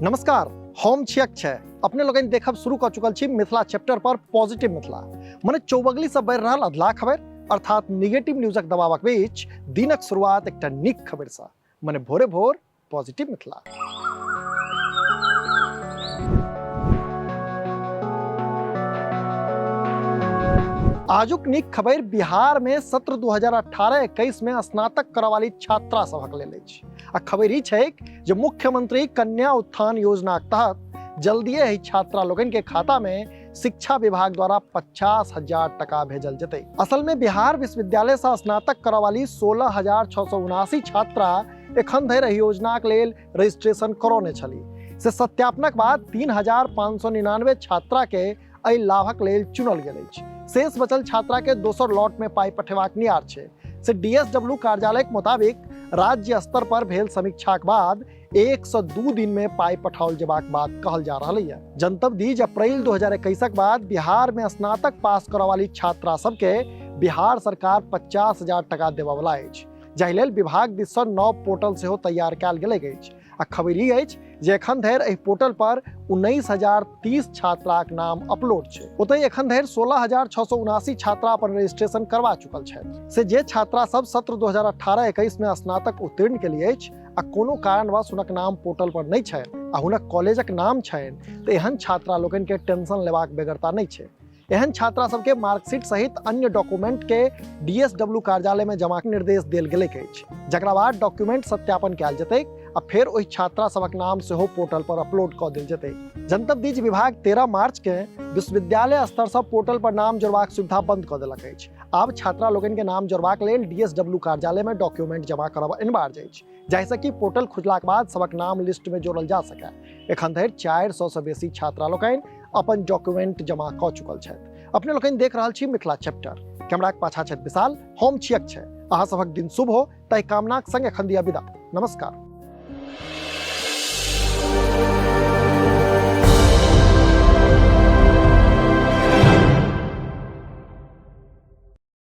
नमस्कार, हम छियक छै अपने लोगन देखब शुरू कर चुकल छी मिथिला चैप्टर पर पॉजिटिव मिथिला मने चौबगली से बढ़ रहल अधला खबर अर्थात निगेटिव न्यूजक दबावक बीच दिनक शुरुआत एकटा नीक खबर सा मने भोरे भोर पॉजिटिव मिथिला। आजुक नीक खबर बिहार में सत्र 2018-21 में स्नातक करय वाली छात्रा सभक लेल अछि। आ खबर ई छै जे मुख्यमंत्री कन्या उत्थान योजना के तहत जल्दिए ही छात्रा लोगन के खाता में शिक्षा विभाग द्वारा 50,000 टका भेजल जेतै। असल में बिहार विश्वविद्यालय से स्नातक करय वाली 16,679 छात्रा एखन धरि एहि योजनाक लेल रजिस्ट्रेशन करौने छली से सत्यापनक बाद 3,599 छात्रा के एहि लाभक लेल चुनल गेल अछि। शेष बचल छात्रा के दोसर लॉट में पाई पठेबाक नियार छै से डीएसडब्ल्यू कार्यालय के मुताबिक राज्य स्तर पर भेल समीक्षा के बाद 102 दिन में पाई पठाओल जेबाक बात कहल जा रहल है। जनतब दी जे अप्रैल 2021 के बाद बिहार में स्नातक पास करय वाली छात्रा सबके बिहार सरकार 50,000 टका देबय वाला अछि, जाहि लेल विभाग दिस सँ नव पोर्टल सेहो तैयार कयल गेल अछि। आ खबर ई अछि जे एखन धरि एहि पोर्टल पर 19,030 छात्राक नाम अपलोड छै। ओतहि एखन धरि 16,679 छात्रा अपन रजिस्ट्रेशन करवा चुकल छथि से जे छात्रा सब सत्र 2018-21 में स्नातक उत्तीर्ण केलिए अछि आ कोनो कारणवश हुनक नाम पोर्टल पर नहीं छनि आ हुनक कॉलेजक नाम छनि तऽ एहन छात्रा लोगन के टेंशन लेबाक बेगरता नहीं छै। एहन छात्रा सबके मार्कशीट सहित अन्य डॉक्यूमेंट के डीएसडब्ल्यू कार्यालय में जमा के निर्देश देल गेल अछि, जकरा बाद डॉक्यूमेंट सत्यापन कयल जेतै आ फेर ओहि छात्रा सबक नाम सेहो पोर्टल पर अपलोड कऽ देल जेतै। जनतब दी जे विभाग 13 मार्च के विश्वविद्यालय स्तर से पोर्टल पर नाम जोड़बाक सुविधा बंद कऽ देलक अछि। आब छात्रा लोगन के नाम जोड़बाक लेल डीएसडब्ल्यू कार्यालय में डॉक्यूमेंट जमा करब अनिवार्य अछि, जाहिसँ कि पोर्टल खुजलाक बाद सबक नाम लिस्ट में जोड़ल जा सकै। एखन धरि 400 सँ बेसी छात्रा लोगन अपन डॉक्यूमेंट जमा कऽ चुकल छथि। अपने लोगन देख रहल छी मिथिला चैप्टर, कैमराक पाछा छथि विशाल, हम छियक छै। अहाँ सबक दिन शुभ हो ताहि कामनाक संग एखन दिया विदा। नमस्कार।